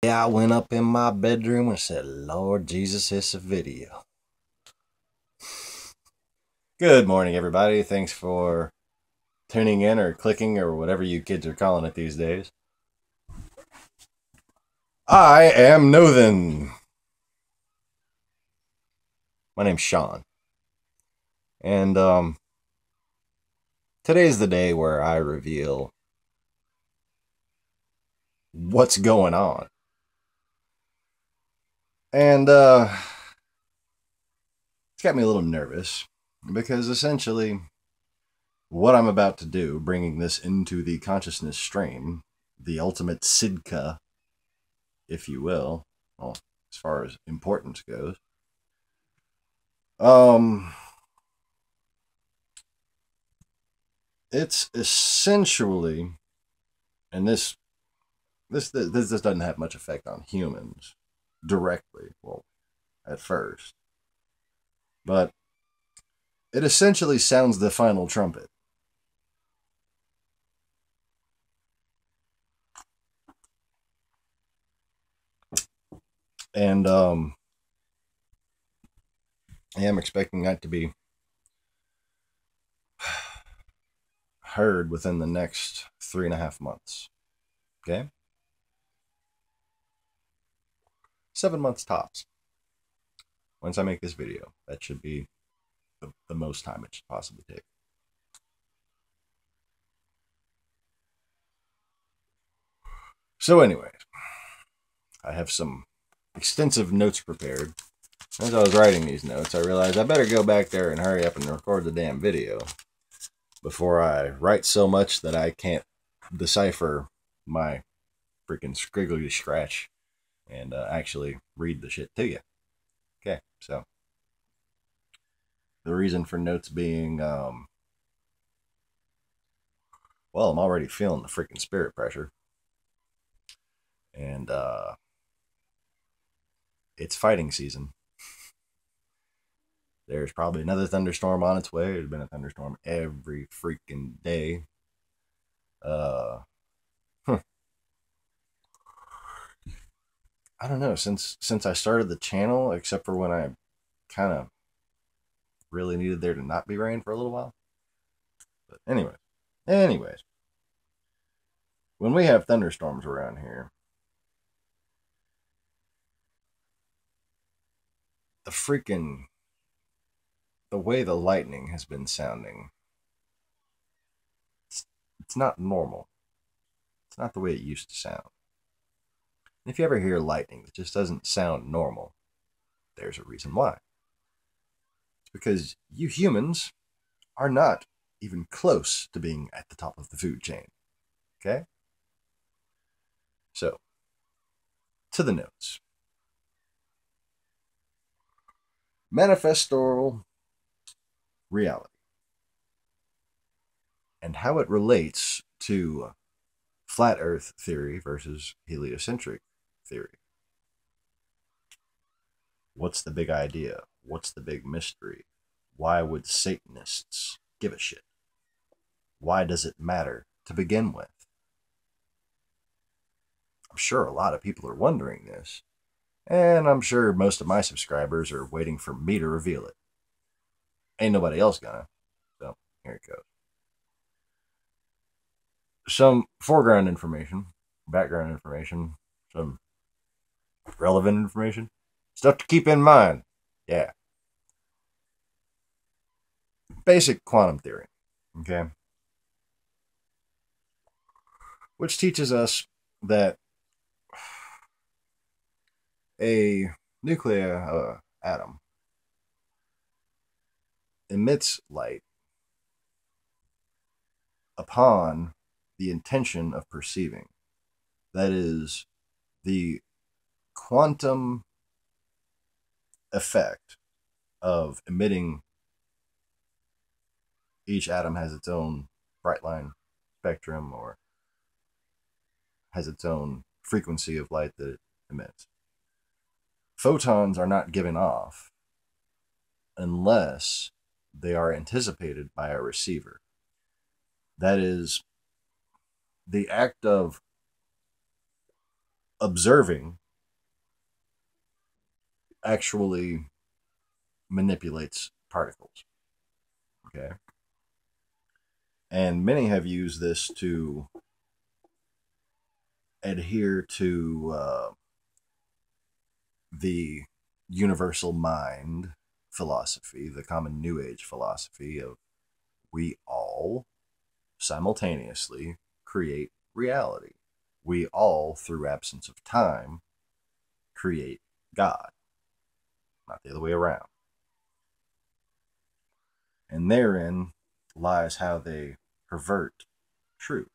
Yeah, I went up in my bedroom and said, Lord Jesus, it's a video. Good morning, everybody. Thanks for tuning in or clicking or whatever you kids are calling it these days. I am Nothin. My name's Sean. And today's the day where I reveal what's going on. And it's got me a little nervous because essentially what I'm about to do, bringing this into the consciousness stream, the ultimate Sidka, if you will, well, as far as importance goes, it's essentially, and this doesn't have much effect on humans directly, well, at first, but it essentially sounds the final trumpet. And I am expecting that to be heard within the next 3.5 months. Okay? 7 months tops. Once I make this video, that should be the most time it should possibly take. So anyways, I have some extensive notes prepared. As I was writing these notes, I realized I better go back there and hurry up and record the damn video before I write so much that I can't decipher my freaking scriggly scratch and actually read the shit to you. Okay, so the reason for notes being, well, I'm already feeling the freaking spirit pressure. And it's fighting season. There's probably another thunderstorm on its way. There's been a thunderstorm every freaking day. I don't know, since I started the channel, except for when I kind of really needed there to not be rain for a little while. But anyways, when we have thunderstorms around here, the way the lightning has been sounding, it's not normal. It's not the way it used to sound. And if you ever hear lightning that just doesn't sound normal, there's a reason why. It's because you humans are not even close to being at the top of the food chain. Okay? So, to the notes. Manifestoral reality and how it relates to flat earth theory versus heliocentric theory. What's the big idea? What's the big mystery? Why would Satanists give a shit? Why does it matter to begin with? I'm sure a lot of people are wondering this, and I'm sure most of my subscribers are waiting for me to reveal it. Ain't nobody else gonna. So, here it goes. Some foreground information, background information, some relevant information, stuff to keep in mind. Yeah. Basic quantum theory, okay? Which teaches us that a nuclear atom emits light upon the intention of perceiving. That is, the quantum effect of emitting. Each atom has its own bright line spectrum or has its own frequency of light that it emits. Photons are not given off unless they are anticipated by a receiver. That is, the act of observing actually manipulates particles. Okay. And many have used this to adhere to the universal mind philosophy, the common New Age philosophy of we all simultaneously create reality. We all, through absence of time, create God, not the other way around. And therein lies how they pervert truth.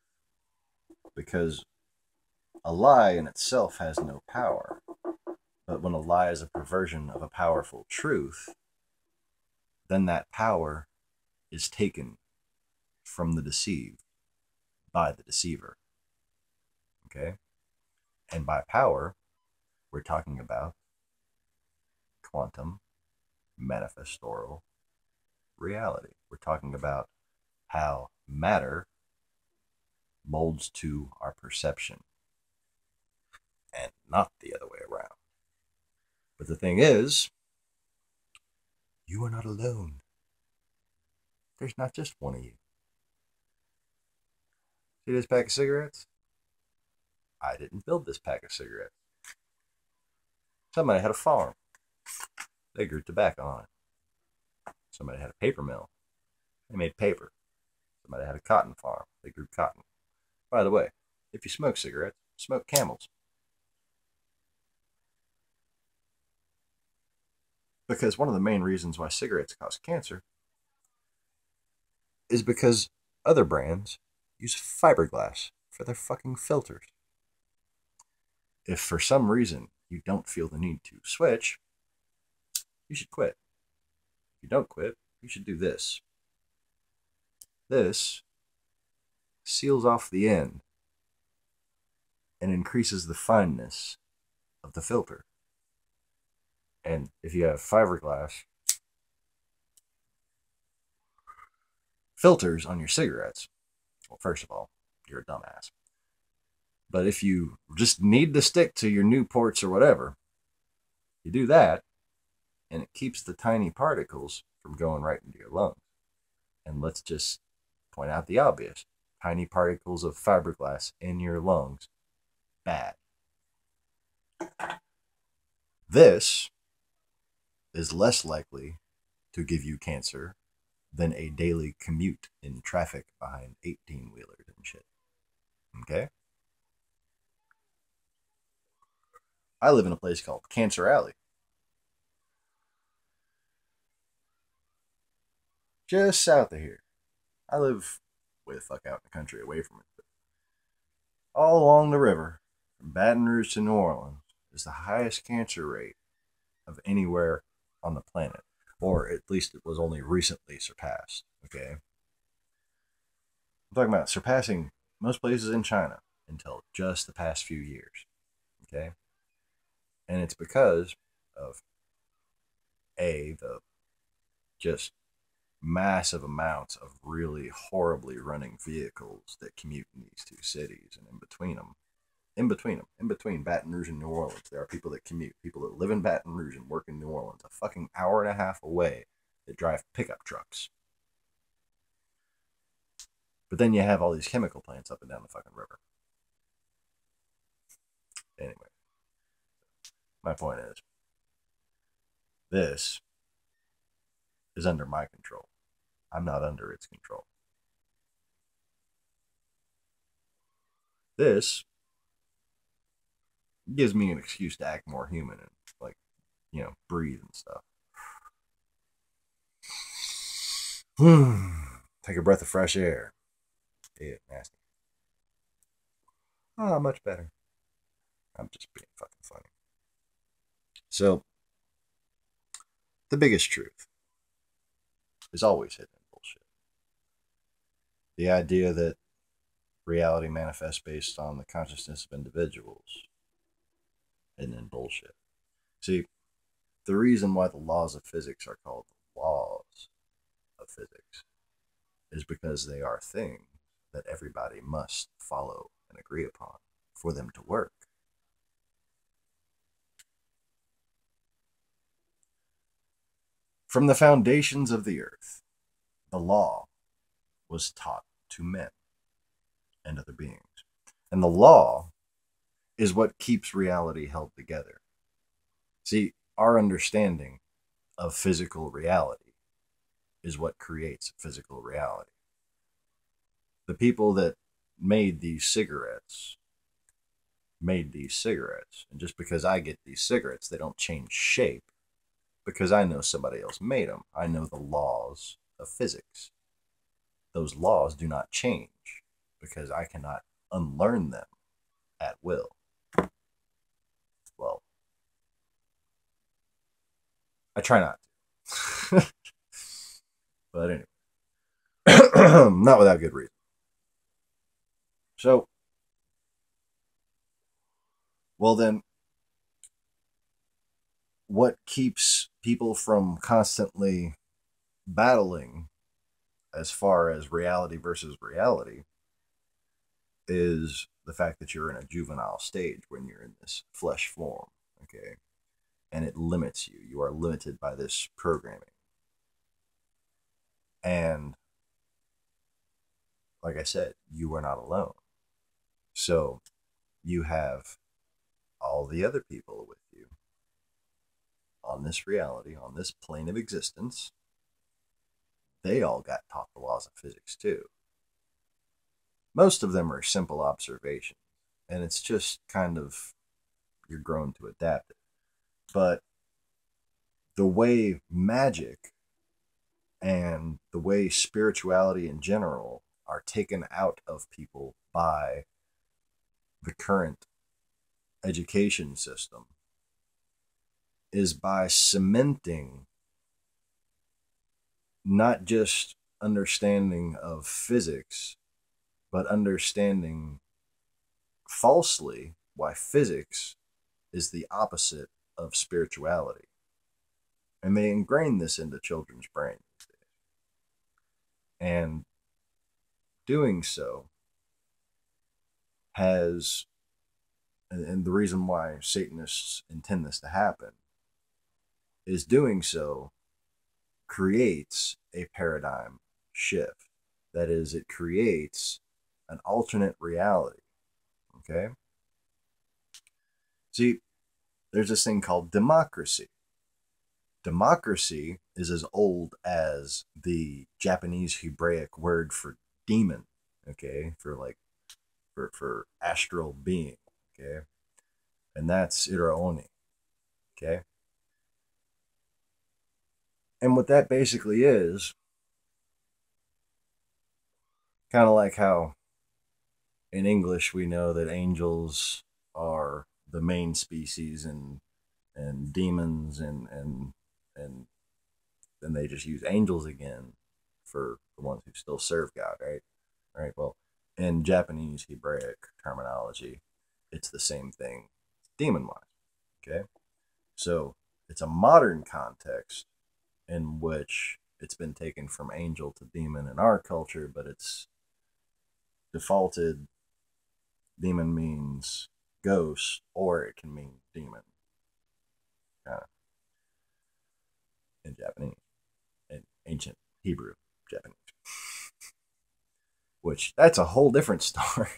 Because a lie in itself has no power. But when a lie is a perversion of a powerful truth, then that power is taken from the deceived by the deceiver. Okay? And by power, we're talking about quantum manifestoral reality. We're talking about how matter molds to our perception and not the other way around. But the thing is, you are not alone. There's not just one of you. See this pack of cigarettes? I didn't build this pack of cigarettes. Somebody had a farm. They grew tobacco on it. Somebody had a paper mill. They made paper. Somebody had a cotton farm. They grew cotton. By the way, if you smoke cigarettes, smoke Camels. Because one of the main reasons why cigarettes cause cancer is because other brands use fiberglass for their fucking filters. If for some reason you don't feel the need to switch, you should quit. If you don't quit, you should do this. This seals off the end and increases the fineness of the filter. And if you have fiberglass filters on your cigarettes, well, first of all, you're a dumbass. But if you just need to stick to your Newports or whatever, you do that, and it keeps the tiny particles from going right into your lungs. And let's just point out the obvious. Tiny particles of fiberglass in your lungs. Bad. This is less likely to give you cancer than a daily commute in traffic behind 18-wheelers and shit. Okay? I live in a place called Cancer Alley. Just south of here. I live way the fuck out in the country, away from it. But all along the river, from Baton Rouge to New Orleans, is the highest cancer rate of anywhere on the planet. Or at least it was only recently surpassed. Okay? I'm talking about surpassing most places in China until just the past few years. Okay? And it's because of the just massive amounts of really horribly running vehicles that commute in these two cities, and in between Baton Rouge and New Orleans, there are people that commute, people that live in Baton Rouge and work in New Orleans, a fucking hour and a half away, that drive pickup trucks. But then you have all these chemical plants up and down the fucking river. Anyway, my point is, this is under my control. I'm not under its control. This gives me an excuse to act more human and, like, breathe and stuff. Take a breath of fresh air. Yeah, nasty. Oh, much better. I'm just being fucking funny. So, the biggest truth is always hidden in bullshit. The idea that reality manifests based on the consciousness of individuals, hidden in bullshit. See, the reason why the laws of physics are called the laws of physics is because they are things that everybody must follow and agree upon for them to work. From the foundations of the earth, the law was taught to men and other beings. And the law is what keeps reality held together. See, our understanding of physical reality is what creates physical reality. The people that made these cigarettes, and just because I get these cigarettes, they don't change shape because I know somebody else made them. I know the laws of physics. Those laws do not change because I cannot unlearn them at will. Well, I try not to. But anyway, not without good reason. So, well then, what keeps people from constantly battling as far as reality versus reality is the fact that you're in a juvenile stage when you're in this flesh form, okay? And it limits you. You are limited by this programming. And like I said, you are not alone. So you have all the other people with you on this reality, on this plane of existence. They all got taught the laws of physics too. Most of them are simple observations, and it's just kind of, you're grown to adapt it. But the way magic and the way spirituality in general are taken out of people by the current education system is by cementing not just understanding of physics, but understanding falsely why physics is the opposite of spirituality. And they ingrain this into children's brains. And doing so has, and the reason why Satanists intend this to happen, is doing so creates a paradigm shift. That is, it creates an alternate reality. Okay? See, there's this thing called democracy. Democracy is as old as the Japanese Hebraic word for demon, okay? For astral being, okay? And that's Iraoni, okay? And what that basically is, kind of like how in English we know that angels are the main species and demons and then they just use angels again for the ones who still serve God, right? Right. Well, in Japanese Hebraic terminology, it's the same thing demon-wise. Okay. So it's a modern context in which it's been taken from angel to demon in our culture, but it's defaulted. Demon means ghost, or it can mean demon. In Japanese, in ancient Hebrew Japanese, which that's a whole different story.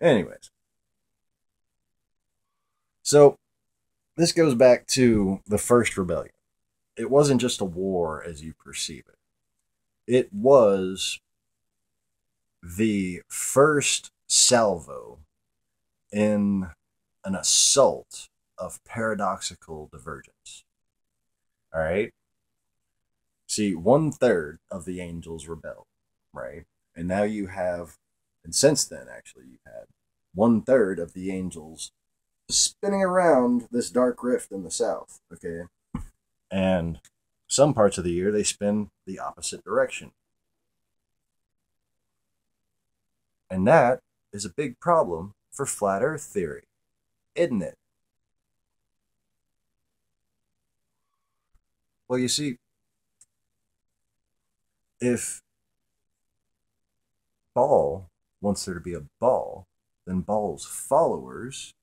Anyways, so this goes back to the first rebellion. It wasn't just a war as you perceive it. It was the first salvo in an assault of paradoxical divergence. All right. See, 1/3 of the angels rebelled, right? And now you have, and since then, actually, you've had 1/3 of the angels spinning around this dark rift in the south, okay? And some parts of the year, they spin the opposite direction. And that is a big problem for flat earth theory, isn't it? Well, you see, if Baal wants there to be a Baal, then Baal's followers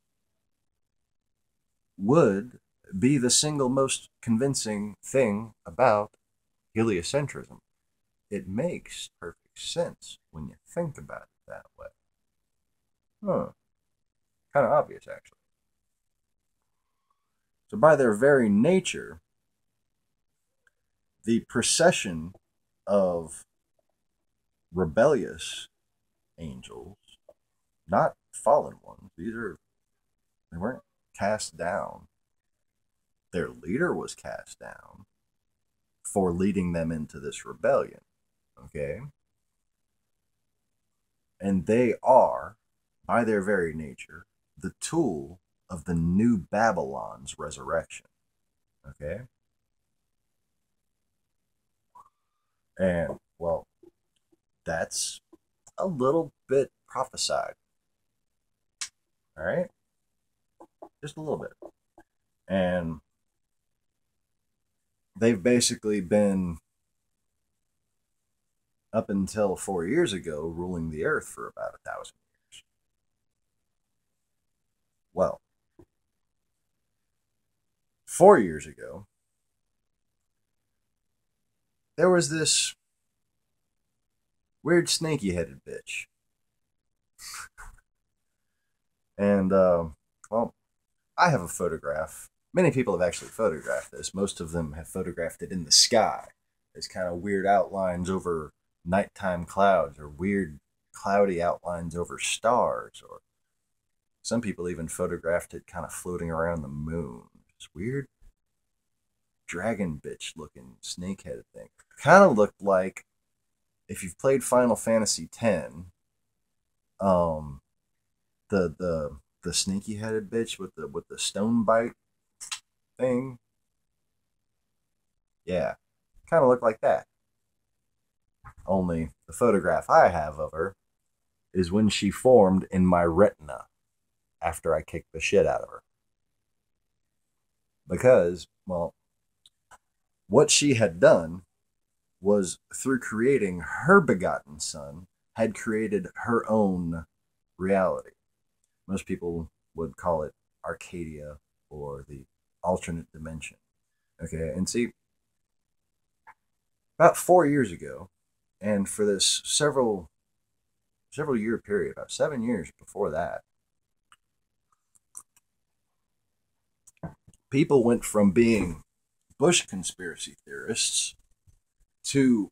would be the single most convincing thing about heliocentrism. It makes perfect sense when you think about it that way. Huh. Kind of obvious, actually. So by their very nature, the procession of rebellious angels, not fallen ones, they weren't cast down. Their leader was cast down for leading them into this rebellion. Okay? And they are, by their very nature, the tool of the new Babylon's resurrection. Okay? And, well, that's a little bit prophesied. All right? Just a little bit. And they've basically been, up until 4 years ago, ruling the earth for about 1,000 years. Well, 4 years ago, there was this weird snaky-headed bitch. And, well, I have a photograph. Many people have actually photographed this. Most of them have photographed it in the sky. There's kind of weird outlines over nighttime clouds, or weird cloudy outlines over stars, or some people even photographed it kind of floating around the moon. This weird dragon bitch looking snake-headed thing. Kind of looked like, if you've played Final Fantasy X, the sneaky headed bitch with the stone bite thing. Yeah, kind of looked like that. Only the photograph I have of her is when she formed in my retina after I kicked the shit out of her. Because, well, what she had done was, through creating her begotten son, had created her own reality. Most people would call it Arcadia, or the alternate dimension. Okay, and see, about 4 years ago, and for this several year period, about 7 years before that, people went from being Bush conspiracy theorists to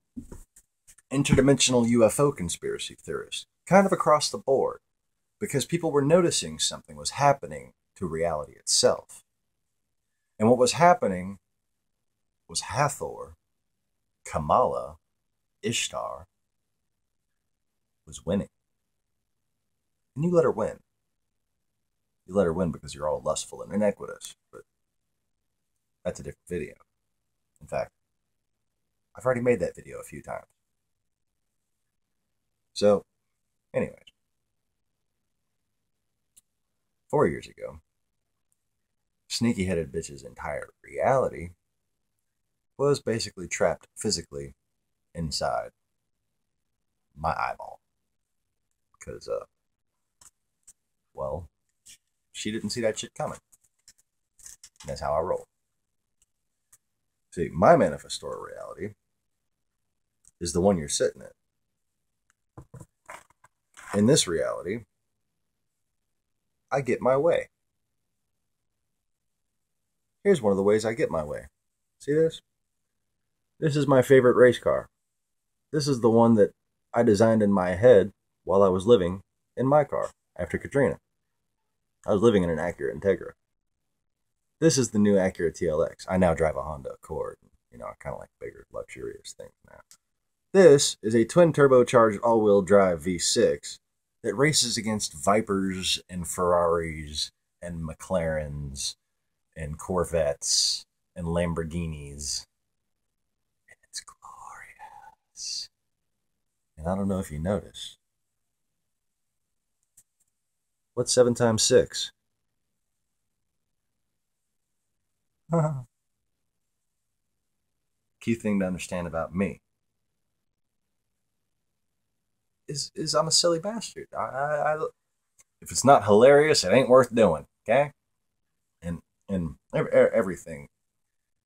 interdimensional UFO conspiracy theorists, kind of across the board, because people were noticing something was happening to reality itself. And what was happening was Hathor, Kamala, Ishtar, was winning. And you let her win. You let her win because you're all lustful and iniquitous, but that's a different video. In fact, I've already made that video a few times. So, anyways, 4 years ago, sneaky-headed bitch's entire reality was basically trapped physically inside my eyeball. Because, well, she didn't see that shit coming. And that's how I roll. See, my manifestoral reality is the one you're sitting in. In this reality, I get my way. Here's one of the ways I get my way. See this? This is my favorite race car. This is the one that I designed in my head while I was living in my car after Katrina. I was living in an Acura Integra. This is the new Acura TLX. I now drive a Honda Accord. You know, I kind of like bigger, luxurious things now. This is a twin turbocharged all-wheel drive V6 that races against Vipers and Ferraris and McLarens and Corvettes and Lamborghinis. And it's glorious. And I don't know if you noticed. What's 7 times 6? Key thing to understand about me is I'm a silly bastard. If it's not hilarious, it ain't worth doing. Okay? And And everything,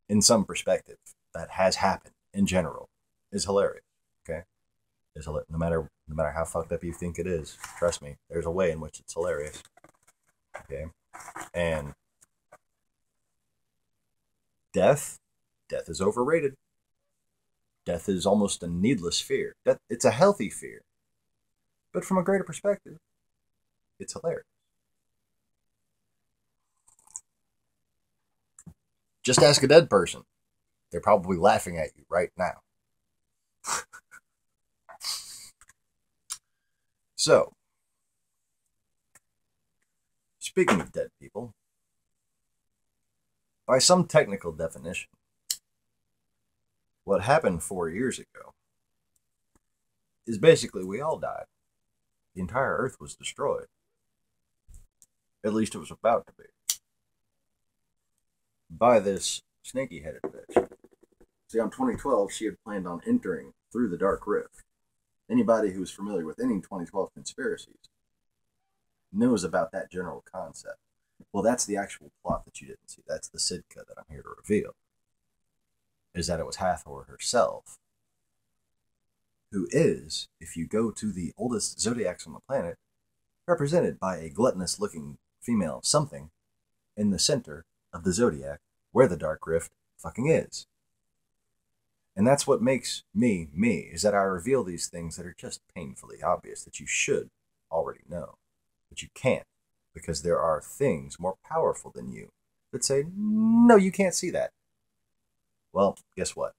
in some perspective, that has happened in general is hilarious. Okay, is hilarious. No matter how fucked up you think it is, trust me, there's a way in which it's hilarious. Okay, and death is overrated. Death is almost a needless fear. It's a healthy fear, but from a greater perspective, it's hilarious. Just ask a dead person. They're probably laughing at you right now. So, speaking of dead people, by some technical definition, what happened 4 years ago is basically we all died. The entire Earth was destroyed. At least it was about to be. By this snaky-headed bitch. See, on 2012, she had planned on entering through the Dark Rift. Anybody who's familiar with any 2012 conspiracies knows about that general concept. Well, that's the actual plot that you didn't see. That's the Sitka that I'm here to reveal. Is that it was Hathor herself, who is, if you go to the oldest zodiacs on the planet, represented by a gluttonous-looking female something in the center of the zodiac where the Dark Rift fucking is. And that's what makes me, is that I reveal these things that are just painfully obvious that you should already know. But you can't, because there are things more powerful than you that say, no, you can't see that. Well, guess what?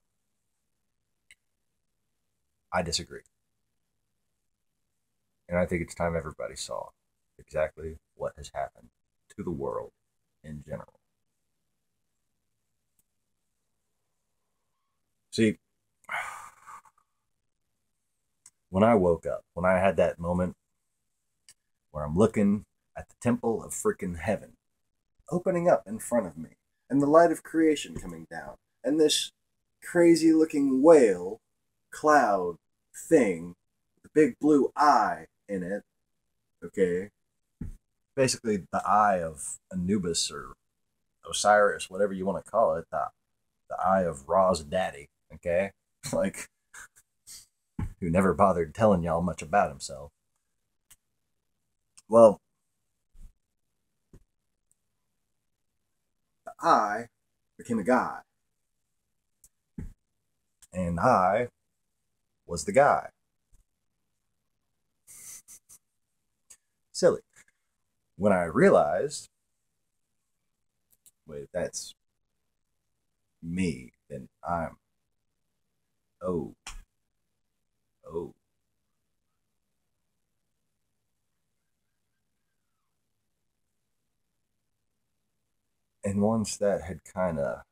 I disagree. And I think it's time everybody saw exactly what has happened to the world in general. See, when I woke up, when I had that moment where I'm looking at the temple of freaking heaven opening up in front of me, and the light of creation coming down, and this crazy looking whale cloud thing with a big blue eye in it, okay? Basically the eye of Anubis or Osiris, whatever you want to call it, the eye of Ra's daddy, okay? Like, who never bothered telling y'all much about himself. Well, the eye became a guy. And I was the guy. Silly. When I realized, wait, that's me, then I'm, oh. And once that had kind of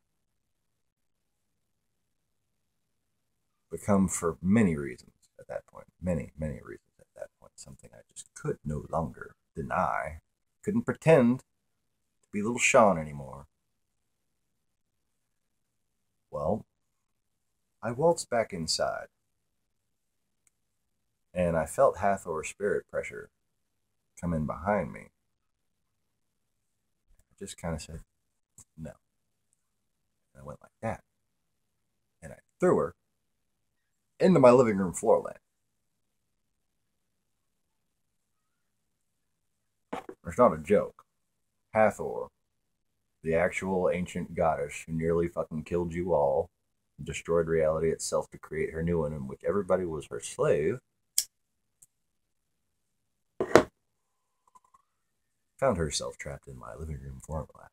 become, for many reasons at that point, many reasons at that point, something I just could no longer deny, couldn't pretend to be little Sean anymore. Well, I waltzed back inside, and I felt Hathor's spirit pressure come in behind me. I just kind of said, no. And I went like that. And I threw her into my living room floor lamp. It's not a joke. Hathor, the actual ancient goddess who nearly fucking killed you all, destroyed reality itself to create her new one in which everybody was her slave, found herself trapped in my living room floor lamp.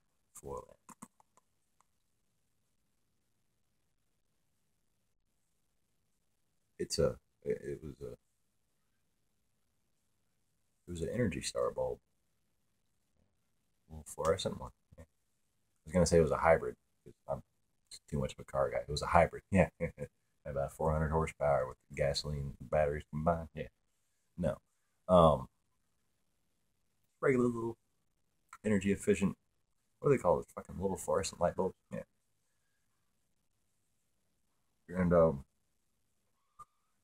It was an Energy Star bulb, a little fluorescent one. Yeah. I was gonna say it was a hybrid because I'm too much of a car guy. It was a hybrid, yeah, about 400 horsepower with gasoline and batteries combined. Yeah, no, regular little energy efficient. What do they call it? Fucking little fluorescent light bulbs. Yeah, and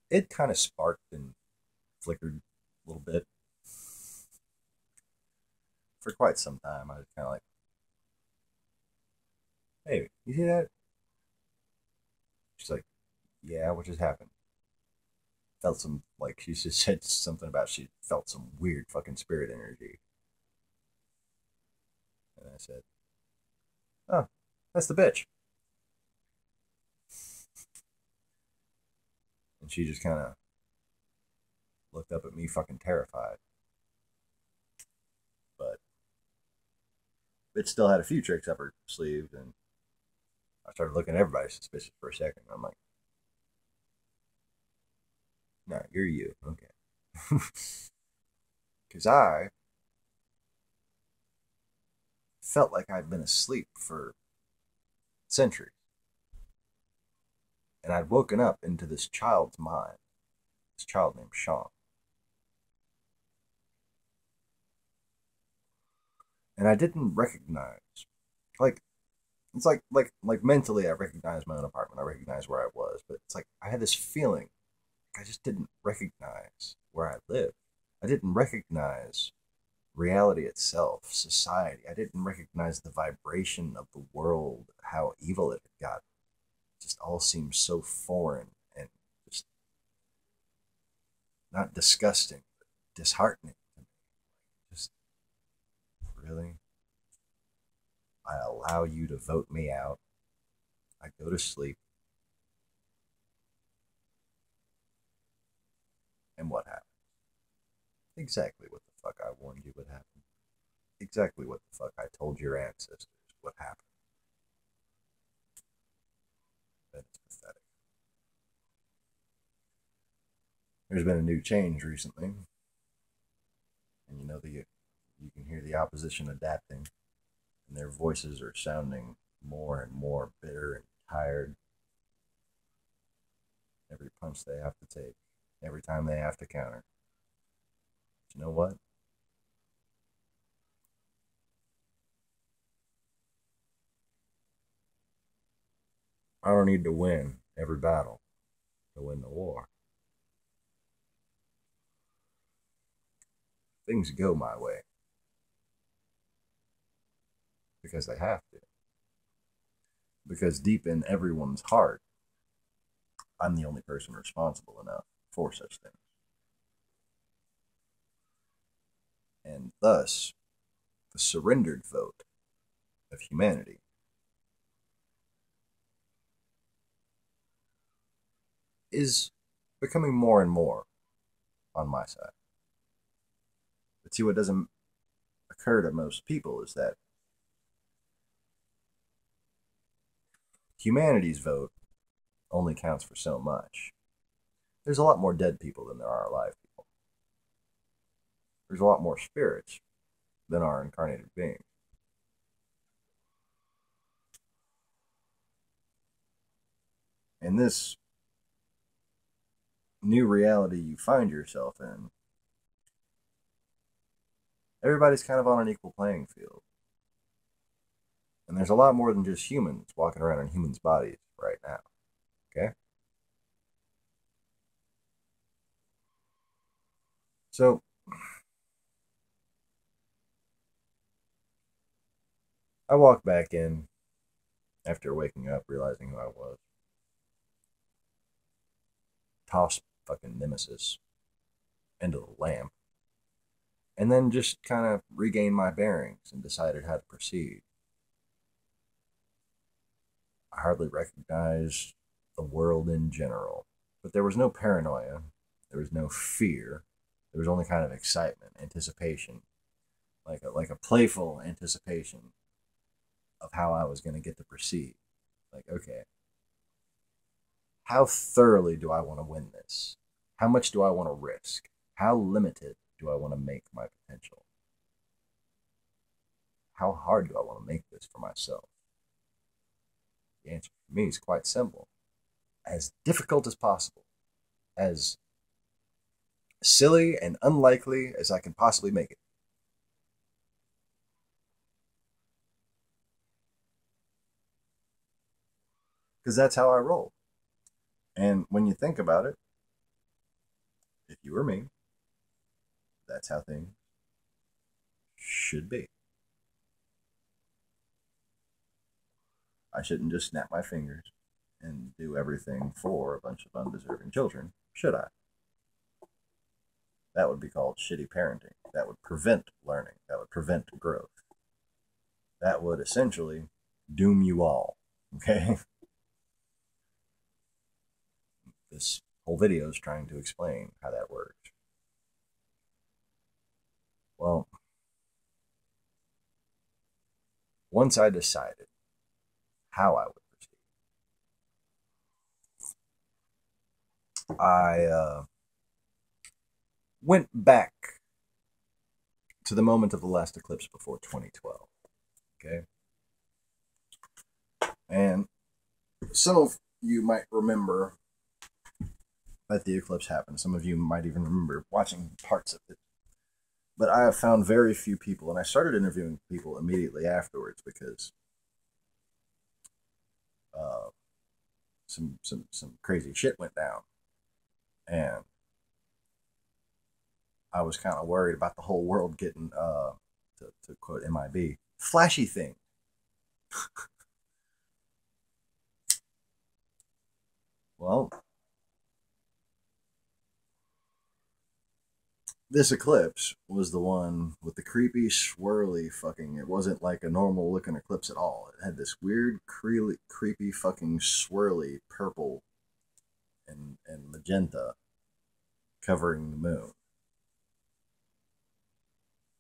it kind of sparked and flickered a little bit for quite some time. I was kind of like, Hey, you see that? She's like, yeah, what just happened? Felt some, like, she just said something about she felt some weird fucking spirit energy. And I said, oh, that's the bitch. And she just kind of looked up at me fucking terrified. But it still had a few tricks up her sleeve, and I started looking at everybody suspicious for a second. I'm like, no, you're you. Okay. Because I felt like I'd been asleep for centuries. And I'd woken up into this child's mind, this child named Sean. And I didn't recognize, like, it's like mentally I recognized my own apartment. I recognized where I was, but it's like I had this feeling I just didn't recognize where I lived. I didn't recognize reality itself, society. I didn't recognize the vibration of the world, how evil it had gotten. It just all seemed so foreign and just not disgusting, but disheartening to me. Just really, I allow you to vote me out. I go to sleep. And what happens? Exactly what the fuck I warned you would happen. Exactly what the fuck I told your ancestors would happen. It's pathetic. There's been a new change recently, and you know you can hear the opposition adapting, and their voices are sounding more and more bitter and tired. Every punch they have to take, every time they have to counter. But you know what? I don't need to win every battle to win the war. Things go my way because they have to. Because deep in everyone's heart, I'm the only person responsible enough for such things. And thus, the surrendered vote of humanity is becoming more and more on my side. But see, what doesn't occur to most people is that humanity's vote only counts for so much. There's a lot more dead people than there are alive people. There's a lot more spirits than are incarnated beings. And this new reality you find yourself in, everybody's kind of on an equal playing field. And there's a lot more than just humans walking around in humans' bodies right now. Okay? So, I walked back in after waking up, realizing who I was. Tossed fucking Nemesis into the lamp. And then just kind of regained my bearings and decided how to proceed. I hardly recognized the world in general, but there was no paranoia, there was no fear, there was only kind of excitement, anticipation, like a playful anticipation of how I was going to get to proceed. Like, okay, how thoroughly do I want to win this? How much do I want to risk? How limited do I want to make my potential? How hard do I want to make this for myself? The answer for me is quite simple. As difficult as possible, as silly and unlikely as I can possibly make it. Because that's how I roll. And when you think about it, if you were me, that's how things should be. I shouldn't just snap my fingers and do everything for a bunch of undeserving children, should I? That would be called shitty parenting. That would prevent learning. That would prevent growth. That would essentially doom you all. Okay? This whole video is trying to explain how that works. Well, once I decided how I would proceed, I went back to the moment of the last eclipse before 2012. Okay? And some of you might remember that the eclipse happened. Some of you might even remember watching parts of it. But I have found very few people, and I started interviewing people immediately afterwards because some crazy shit went down. And I was kind of worried about the whole world getting, to quote MIB, flashy thing. Well, this eclipse was the one with the creepy, swirly fucking... It wasn't like a normal looking eclipse at all. It had this weird, creepy fucking swirly purple and magenta covering the moon.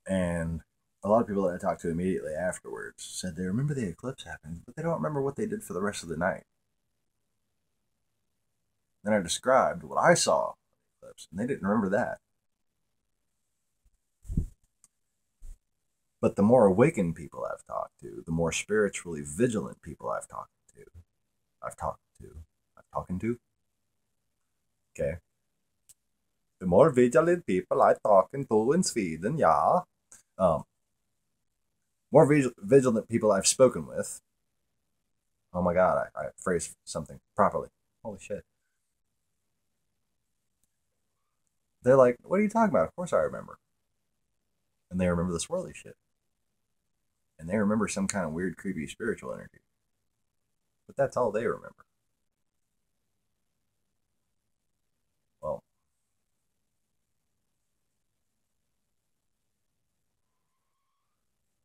And a lot of people that I talked to immediately afterwards said they remember the eclipse happening, but they don't remember what they did for the rest of the night. Then I described what I saw in the eclipse, and they didn't remember that. But the more awakened people I've talked to, the more spiritually vigilant people I've talked to, okay? The more vigilant people I'm talking to in Sweden, yeah. More vigilant people I've spoken with. Oh my God, I phrased something properly. Holy shit. They're like, what are you talking about? Of course I remember. And they remember the swirly shit. And they remember some kind of weird, creepy spiritual energy. But that's all they remember. Well,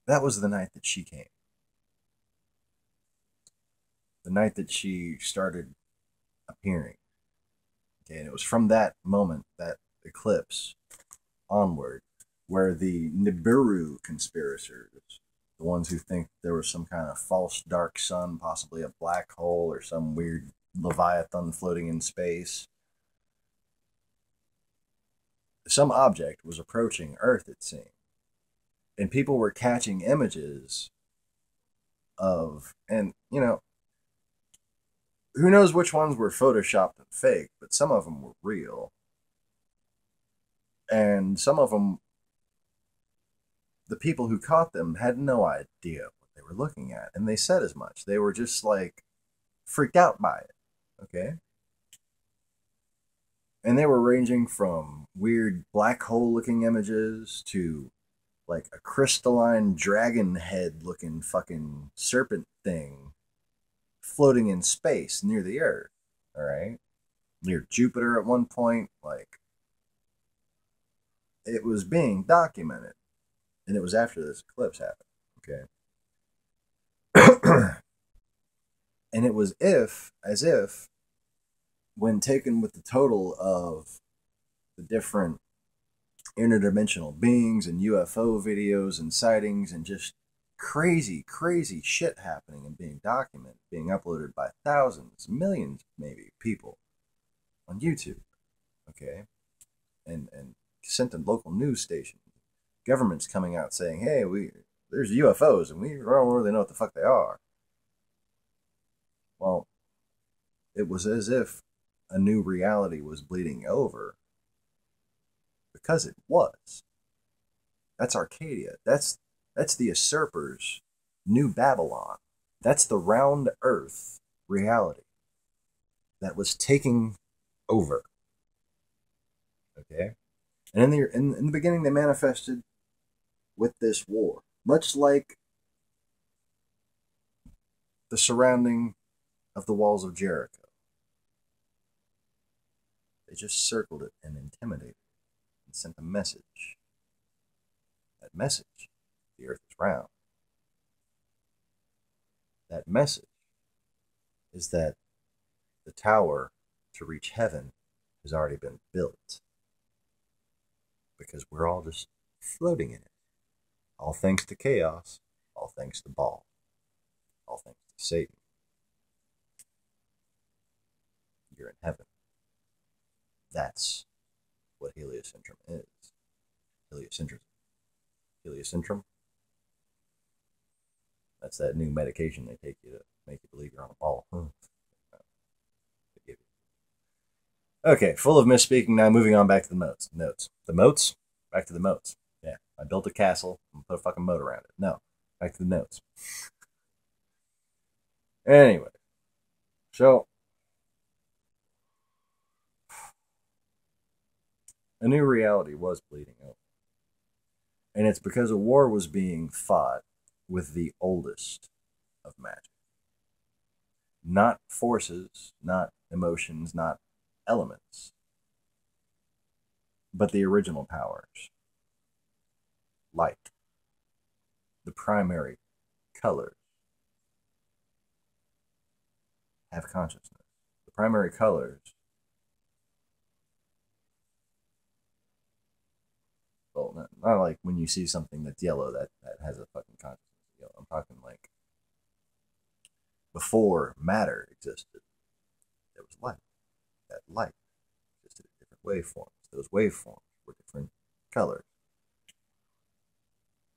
that was the night that she came. The night that she started appearing. Okay, and it was from that moment, that eclipse, onward, where the Nibiru conspirators, the ones who think there was some kind of false dark sun, possibly a black hole or some weird leviathan floating in space, some object was approaching Earth, it seemed. And people were catching images of, and, you know, who knows which ones were photoshopped and fake, but some of them were real. And some of them, the people who caught them had no idea what they were looking at. And they said as much. They were just like freaked out by it. Okay? And they were ranging from weird black hole looking images to like a crystalline dragon head looking fucking serpent thing floating in space near the Earth. All right? Near Jupiter at one point. Like, it was being documented. And it was after this eclipse happened. Okay? And it was as if, when taken with the total of the different interdimensional beings and UFO videos and sightings and just crazy, crazy shit happening and being documented, being uploaded by thousands, millions, maybe, people on YouTube, okay? And sent to local news stations. Governments coming out saying, hey, there's UFOs and we don't really know what the fuck they are. Well, it was as if a new reality was bleeding over, because it was. That's Arcadia. That's the usurpers' new Babylon. That's the round earth reality that was taking over. Okay? And in the beginning, they manifested with this war. Much like the surrounding of the walls of Jericho. They just circled it and intimidated it and sent a message. That message, the earth is round. That message is that the tower to reach heaven has already been built. Because we're all just floating in it. All thanks to chaos, all thanks to Baal, all thanks to Satan. You're in heaven. That's what heliocentrum is. Heliocentrism. Heliocentrum? That's that new medication they take you to make you believe you're on a ball. Okay, full of misspeaking now, moving on back to the moats. The moats? Back to the moats. Yeah, I built a castle and put a fucking moat around it. No, back to the notes. Anyway, so a new reality was bleeding over. And it's because a war was being fought with the oldest of magic. Not forces, not emotions, not elements, but the original powers. Light. The primary colors have consciousness. The primary colors, well, not like when you see something that's yellow that has a fucking consciousness of yellow. I'm talking like before matter existed, there was light. That light existed in different waveforms. Those waveforms were different colors.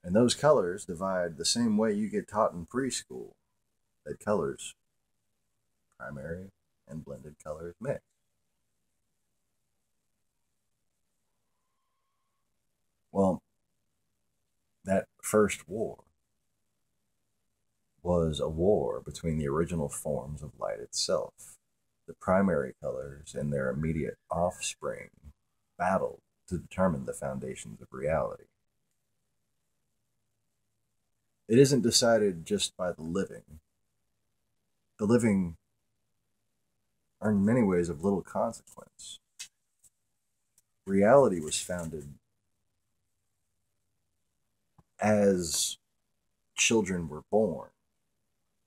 And those colors divide the same way you get taught in preschool that colors, primary and blended colors, mix. Well, that first war was a war between the original forms of light itself. The primary colors and their immediate offspring battled to determine the foundations of reality. It isn't decided just by the living. The living are in many ways of little consequence. Reality was founded as children were born.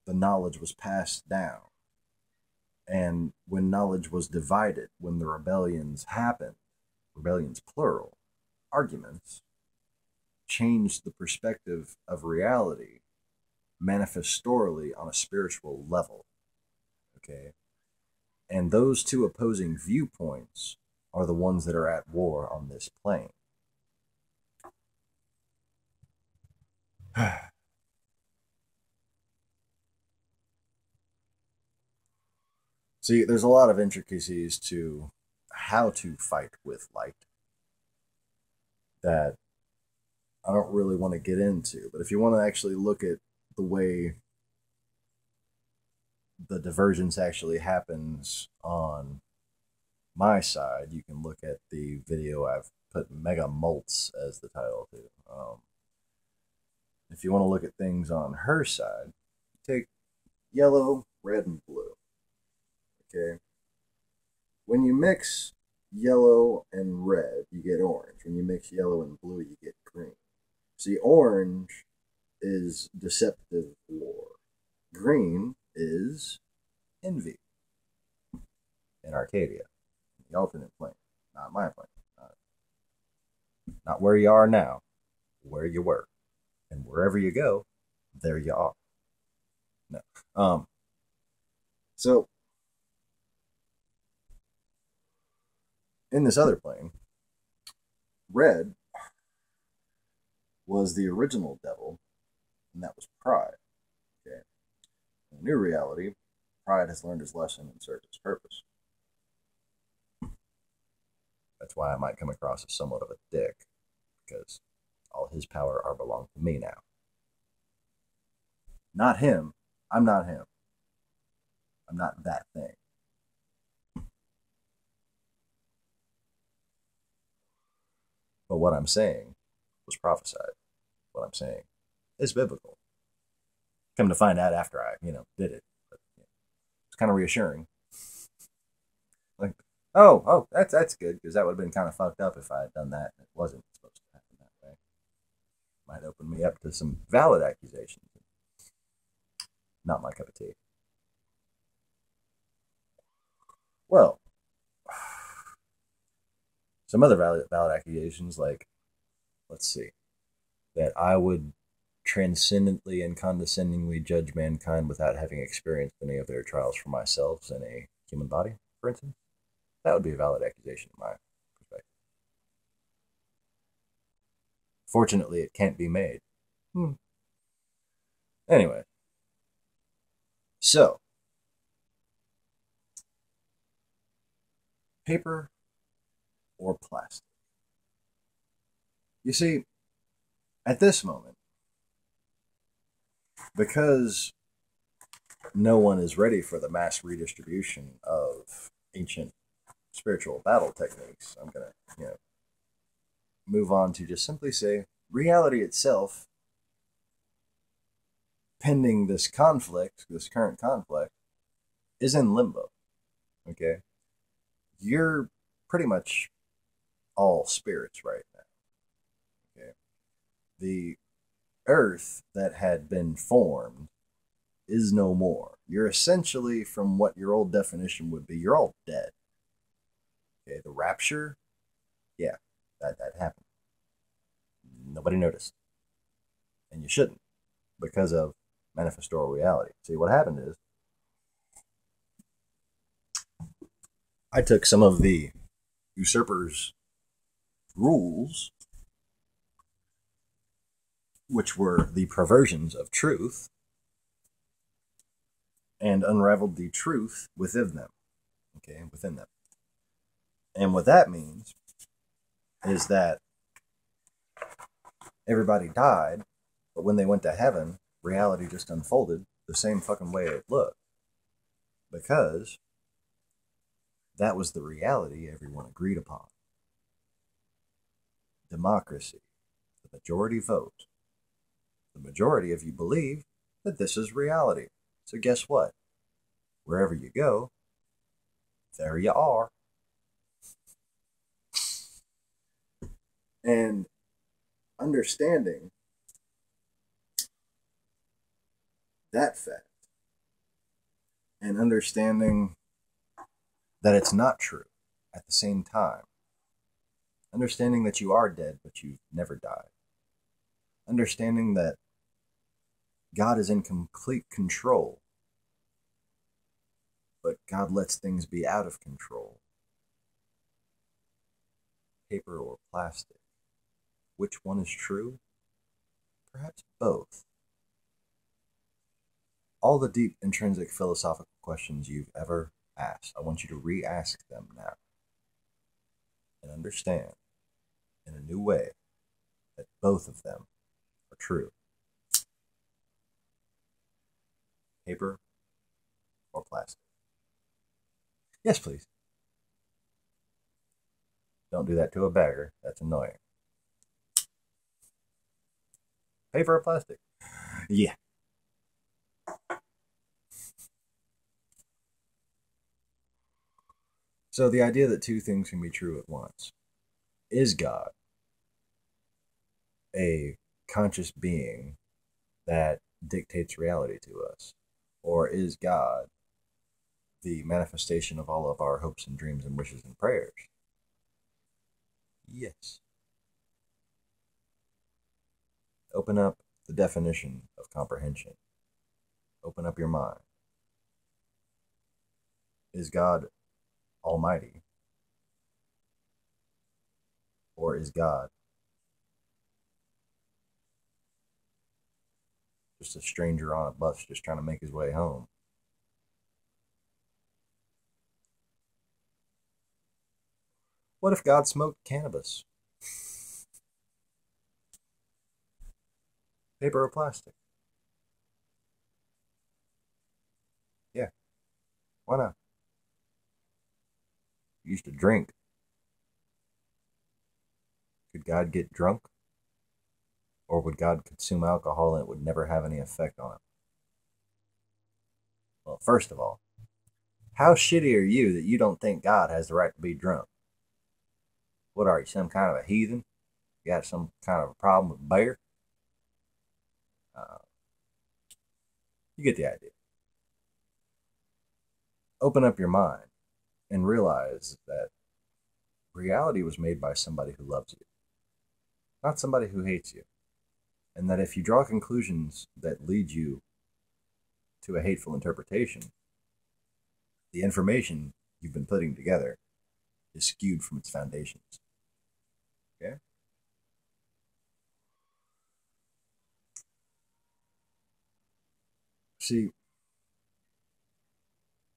The knowledge was passed down. And when knowledge was divided, when the rebellions happened, rebellions plural, arguments, changed the perspective of reality manifestorally on a spiritual level. Okay? And those two opposing viewpoints are the ones that are at war on this plane. See, there's a lot of intricacies to how to fight with light that I don't really want to get into. But if you want to actually look at the way the divergence actually happens on my side, you can look at the video I've put Mega Mults as the title to. If you want to look at things on her side, take yellow, red, and blue. Okay? When you mix yellow and red, you get orange. When you mix yellow and blue, you get green. See, orange is deceptive war. Green is envy in Arcadia, the alternate plane, not my plane. Not where you are now, where you were. And wherever you go, there you are. No. So, in this other plane, red was the original devil, and that was pride. Okay. In a new reality, pride has learned his lesson and served its purpose. That's why I might come across as somewhat of a dick, because all his power are belong to me now. Not him. I'm not him. I'm not that thing. But what I'm saying was prophesied. What I'm saying is biblical. Come to find out after I, did it. But, it's kind of reassuring. Like, oh, that's good, because that would have been kind of fucked up if I had done that and it wasn't supposed to happen that way. Might open me up to some valid accusations. Not my cup of tea. Well, some other valid accusations, like, let's see, that I would transcendently and condescendingly judge mankind without having experienced any of their trials for myself in a human body, for instance. That would be a valid accusation in my perspective. Fortunately, it can't be made. Anyway, so, paper or plastic? You see, at this moment, because no one is ready for the mass redistribution of ancient spiritual battle techniques, I'm going to, move on to just simply say reality itself, pending this conflict, this current conflict, is in limbo. Okay? You're pretty much all spirits right now. Okay? The earth that had been formed is no more. You're essentially, from what your old definition would be, you're all dead. Okay, the rapture, yeah, that happened. Nobody noticed. And you shouldn't, because of manifestoral reality. See, what happened is, I took some of the usurpers' rules, which were the perversions of truth, and unraveled the truth within them. Okay, within them. And what that means is that everybody died, but when they went to heaven, reality just unfolded the same fucking way it looked. Because that was the reality everyone agreed upon. Democracy. The majority vote. The majority of you believe that this is reality. So guess what? Wherever you go, there you are. And understanding that fact, and understanding that it's not true at the same time, understanding that you are dead but you've never died, understanding that God is in complete control, but God lets things be out of control. Paper or plastic? Which one is true? Perhaps both. All the deep, intrinsic philosophical questions you've ever asked, I want you to re-ask them now. And understand, in a new way, that both of them are true. Paper or plastic? Yes, please. Don't do that to a beggar. That's annoying. Paper or plastic? Yeah. So the idea that two things can be true at once. Is God a conscious being that dictates reality to us? Or is God the manifestation of all of our hopes and dreams and wishes and prayers? Yes. Open up the definition of comprehension. Open up your mind. Is God almighty? Or is God just a stranger on a bus just trying to make his way home? What if God smoked cannabis? Paper or plastic? Yeah. Why not? He used to drink. Could God get drunk? Or would God consume alcohol and it would never have any effect on him? Well, first of all, how shitty are you that you don't think God has the right to be drunk? What are you, some kind of a heathen? You got some kind of a problem with beer? Uh, you get the idea. Open up your mind and realize that reality was made by somebody who loves you, not somebody who hates you. And that if you draw conclusions that lead you to a hateful interpretation, the information you've been putting together is skewed from its foundations. Okay? See,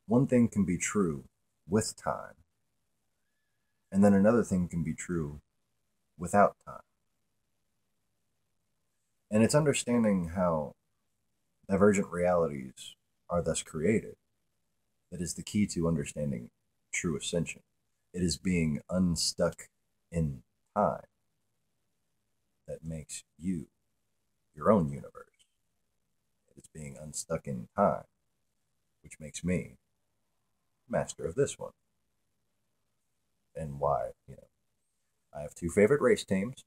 one thing can be true with time, and then another thing can be true without time. And it's understanding how divergent realities are thus created that is the key to understanding true ascension. It is being unstuck in time that makes you your own universe. It is being unstuck in time, which makes me master of this one. And why, I have two favorite race teams.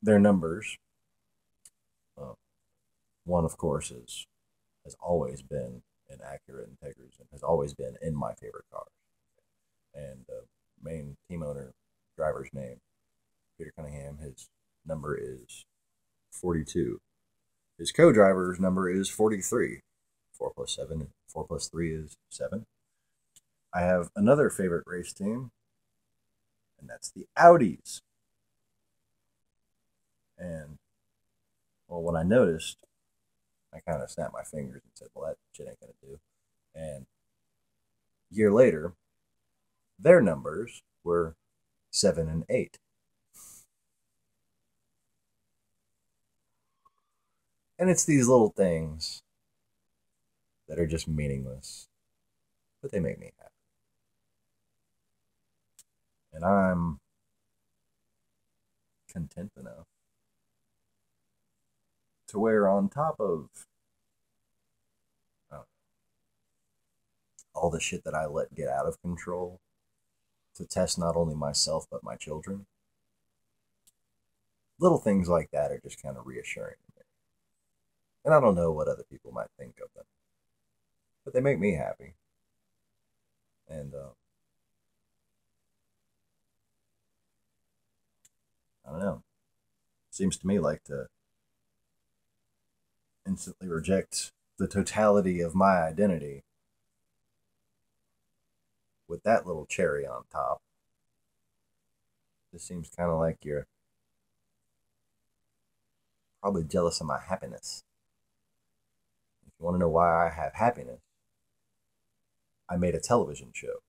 Their numbers, one, of course, has always been an Acura Integras and has always been in my favorite cars. And the main team owner, driver's name, Peter Cunningham, his number is 42. His co-driver's number is 43. 4 plus 7, 4 plus 3 is 7. I have another favorite race team, and that's the Audis. And, well, when I noticed, I kind of snapped my fingers and said, well, that shit ain't going to do. And a year later, their numbers were 7 and 8. And it's these little things that are just meaningless, but they make me happy. And I'm content enough to where, on top of all the shit that I let get out of control to test not only myself but my children, little things like that are just kind of reassuring to me. And I don't know what other people might think of them, but they make me happy. And I don't know. Seems to me like to instantly reject the totality of my identity with that little cherry on top. This seems kind of like you're probably jealous of my happiness. If you want to know why I have happiness, I made a television show.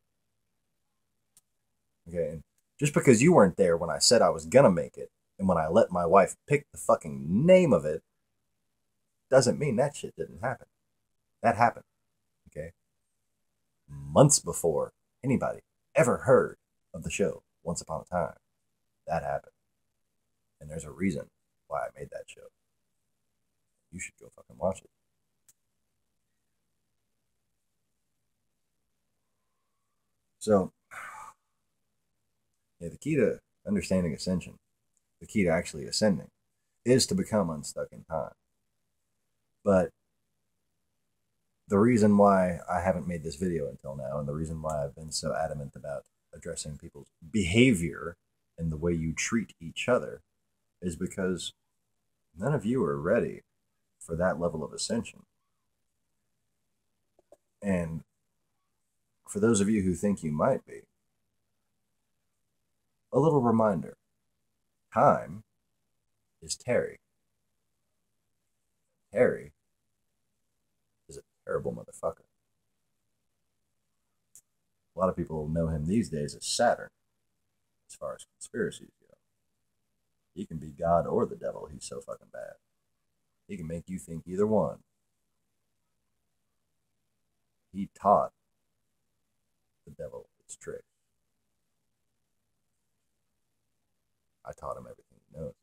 Okay, and just because you weren't there when I said I was gonna make it, and when I let my wife pick the fucking name of it, doesn't mean that shit didn't happen. That happened. Okay? Months before anybody ever heard of the show Once Upon a Time, that happened. And there's a reason why I made that show. You should go fucking watch it. So, yeah, the key to understanding ascension, the key to actually ascending, is to become unstuck in time. But the reason why I haven't made this video until now, and the reason why I've been so adamant about addressing people's behavior and the way you treat each other, is because none of you are ready for that level of ascension. And for those of you who think you might be, a little reminder: time is Terry. Terry is a terrible motherfucker. A lot of people know him these days as Saturn, as far as conspiracies go. He can be God or the devil. He's so fucking bad. He can make you think either one. He taught the devil his tricks. I taught him everything he knows.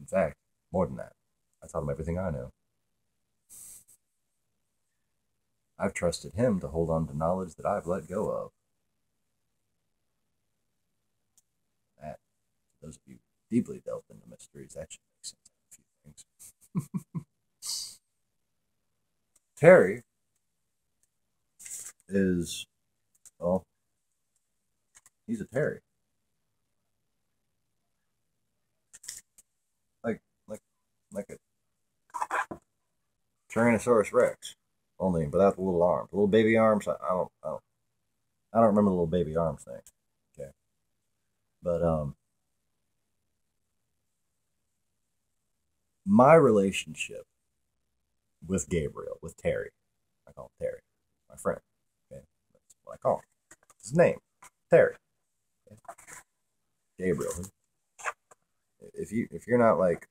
In fact, more than that, I taught him everything I know. I've trusted him to hold on to knowledge that I've let go of. That, for those of you deeply delved into mysteries, that should make sense of a few things. Terry is, well, he's a Terry. Like a Tyrannosaurus Rex, only without the little arms, the little baby arms. I don't remember the little baby arms thing. Okay, but my relationship with Gabriel, with Terry, I call him Terry, my friend. Okay, that's what I call him. His name, Terry. Okay? Gabriel. If you're not like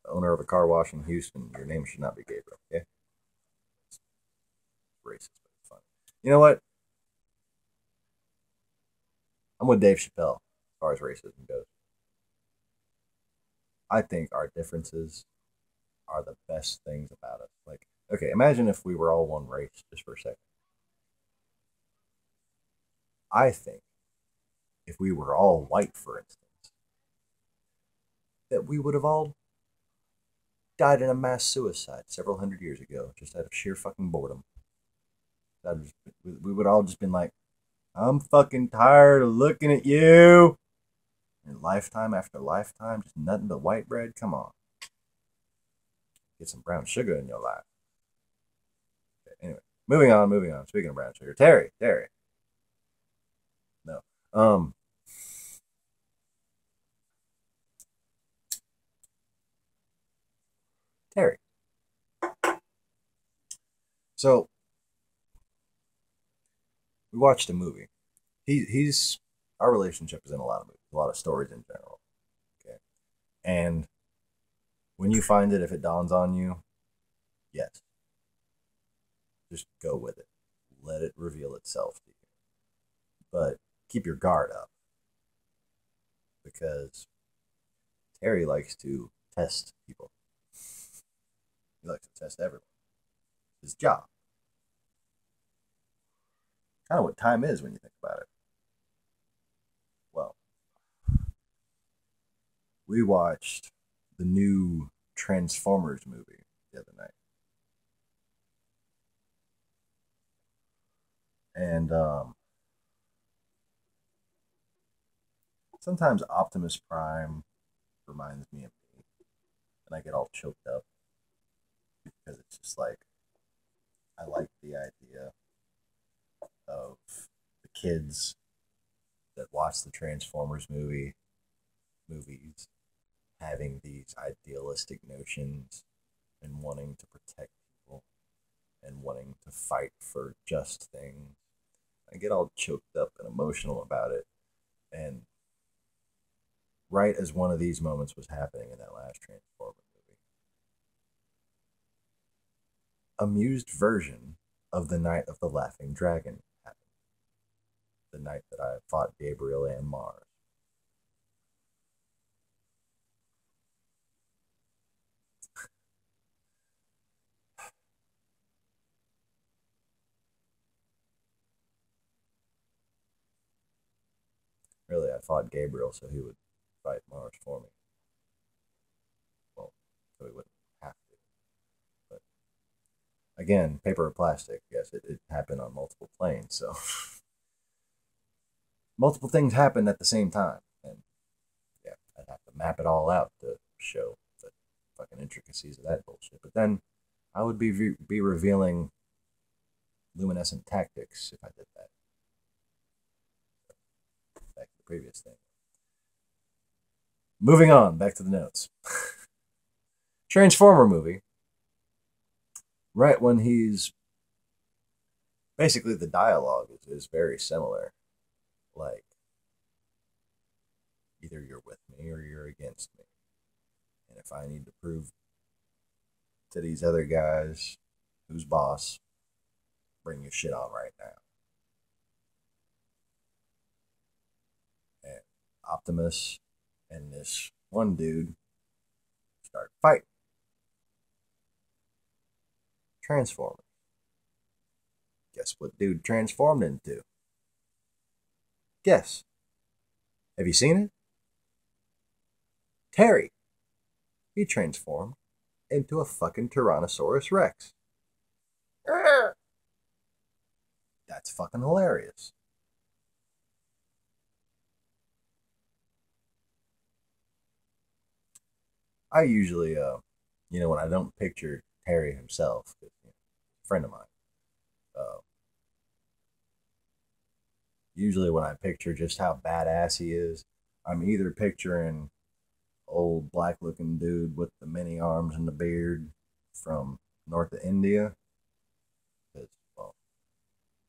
the owner of a car wash in Houston, your name should not be Gabriel. Okay, it's racist, but it's fun. You know what? I'm with Dave Chappelle as far as racism goes. I think our differences are the best things about us. Like, okay, imagine if we were all one race just for a second. I think if we were all white, for instance, that we would have all died in a mass suicide several hundred years ago, just out of sheer fucking boredom. We would all just been like, I'm fucking tired of looking at you. And lifetime after lifetime, just nothing but white bread. Come on. Get some brown sugar in your life. Okay, anyway, moving on. Speaking of brown sugar, Terry. No. Terry. So we watched a movie. He's our relationship is in a lot of movies, a lot of stories in general. Okay. And when you find it, if it dawns on you, yes. Just go with it. Let it reveal itself to you. But keep your guard up. Because Terry likes to test people. He likes to test everyone. It's his job. Kind of what time is when you think about it. Well, we watched the new Transformers movie the other night. And sometimes Optimus Prime reminds me of me. And I get all choked up because it's just like, I like the idea of the kids that watch the Transformers movies having these idealistic notions and wanting to protect people and wanting to fight for just things. I get all choked up and emotional about it. And right as one of these moments was happening in that last Transformers movie, a mused version of the Night of the Laughing Dragon happened. The night that I fought Gabriel and Mars. Really, I fought Gabriel so he would fight Mars for me. Well, so he wouldn't have to. But again, paper or plastic, yes, it happened on multiple planes, so multiple things happened at the same time. And yeah, I'd have to map it all out to show the fucking intricacies of that bullshit. But then I would be revealing luminescent tactics if I did that. Back to the previous thing. Moving on, back to the notes. Transformer movie. Right when he's basically the dialogue is very similar. Like, either you're with me or you're against me. And if I need to prove to these other guys who's boss, bring your shit on right now. And Optimus and this one dude start fighting. Transformers. Guess what dude transformed into? Guess. Have you seen it? Terry. He transformed into a fucking Tyrannosaurus Rex. That's fucking hilarious. I usually, when I don't picture Terry himself, a friend of mine, usually when I picture just how badass he is, I'm either picturing old black looking dude with the many arms and the beard from north of India, because, well,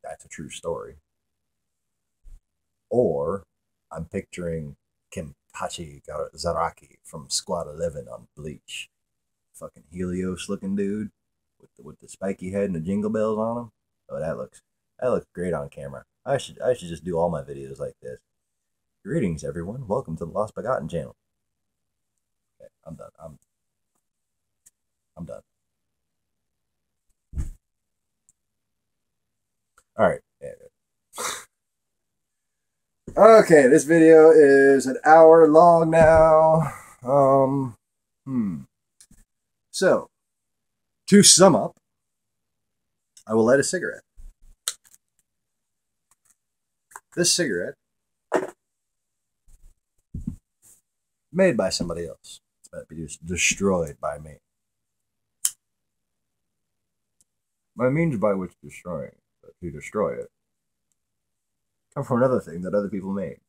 that's a true story. Or I'm picturing Kenpachi Zaraki from Squad 11 on Bleach. Fucking Helios looking dude with the spiky head and the jingle bells on him. Oh, that looks great on camera. I should just do all my videos like this. Greetings, everyone. Welcome to the Lost Begotten channel. Okay, I'm done. I'm done. All right. Okay, this video is an hour long now. So, to sum up, I will light a cigarette. This cigarette, made by somebody else. It's about to be destroyed by me. My means by which to destroy it, come from another thing that other people made.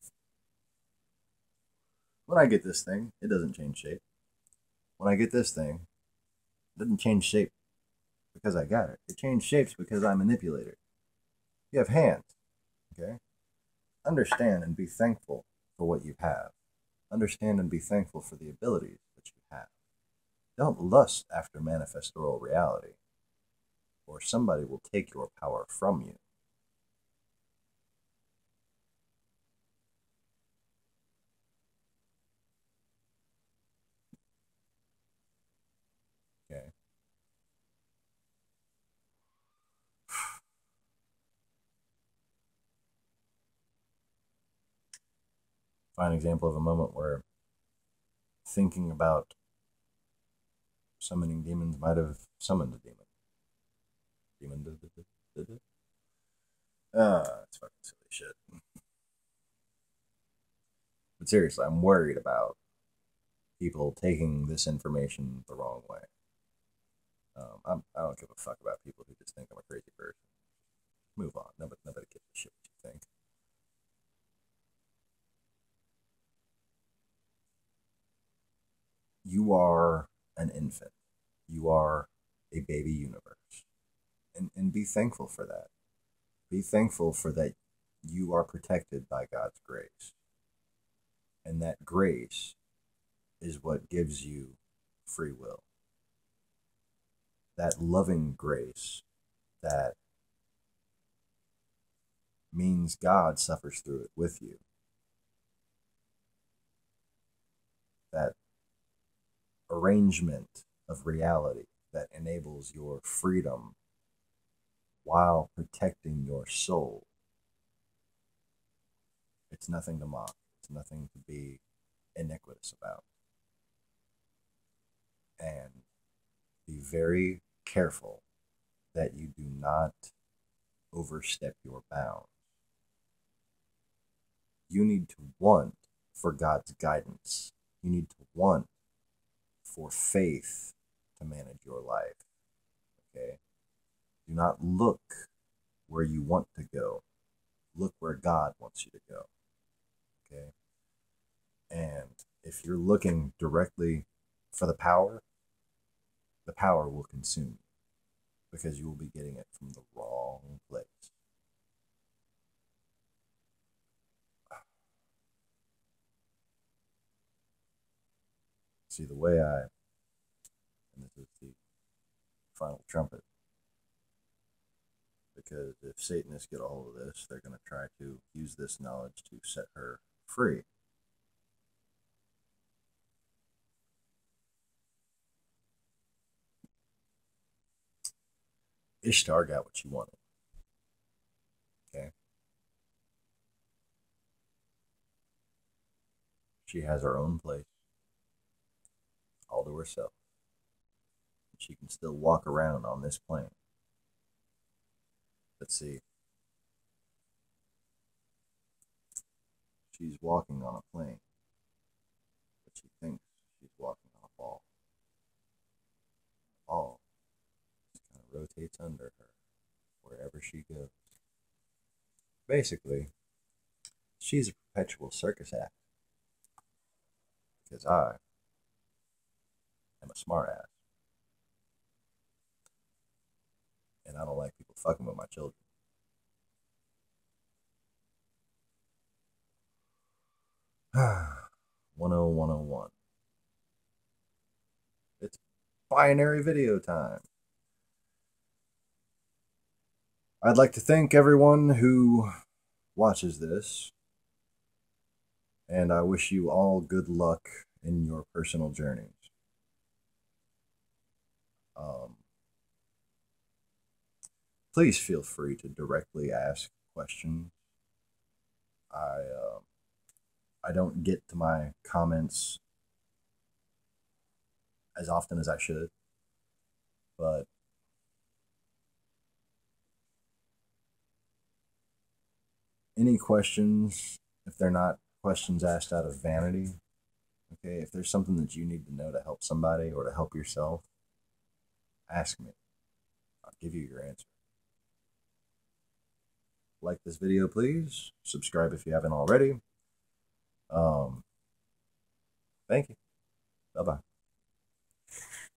When I get this thing, it doesn't change shape. When I get this thing, it doesn't change shape because I got it. It changed shapes because I manipulate it. You have hands, okay? Understand and be thankful for what you have. Understand and be thankful for the abilities that you have. Don't lust after manifestoral reality, or somebody will take your power from you. Okay. Fine example of a moment where thinking about summoning demons might have summoned a demon. It's fucking silly shit. But seriously, I'm worried about people taking this information the wrong way. I don't give a fuck about people who just think I'm a crazy person. Move on. Nobody gives a shit what you think. You are an infant. You are a baby universe. And be thankful for that. Be thankful for that you are protected by God's grace. And that grace is what gives you free will. That loving grace that means God suffers through it with you. That arrangement of reality that enables your freedom while protecting your soul. It's nothing to mock. It's nothing to be iniquitous about. And be very careful that you do not overstep your bounds. You need to want for God's guidance. You need to want for faith to manage your life. Okay? Do not look where you want to go. Look where God wants you to go. Okay? And if you're looking directly for the power will consume you because you will be getting it from the wrong place. See, the way and this is the final trumpet, because if Satanists get a hold of this, they're going to try to use this knowledge to set her free. Ishtar got what she wanted. Okay. She has her own place, all to herself. She can still walk around on this plane. Let's see. She's walking on a plane, but she thinks she's walking on a ball. The ball just kind of rotates under her wherever she goes. Basically, she's a perpetual circus act. Because I am a smartass. And I don't like people fucking with my children. 10101. It's binary video time. I'd like to thank everyone who watches this, and I wish you all good luck in your personal journeys. Please feel free to directly ask questions. I don't get to my comments as often as I should, but any questions, if they're not questions asked out of vanity, okay, if there's something that you need to know to help somebody or to help yourself, ask me. I'll give you your answer. Like this video, please. Subscribe if you haven't already. Thank you. Bye-bye.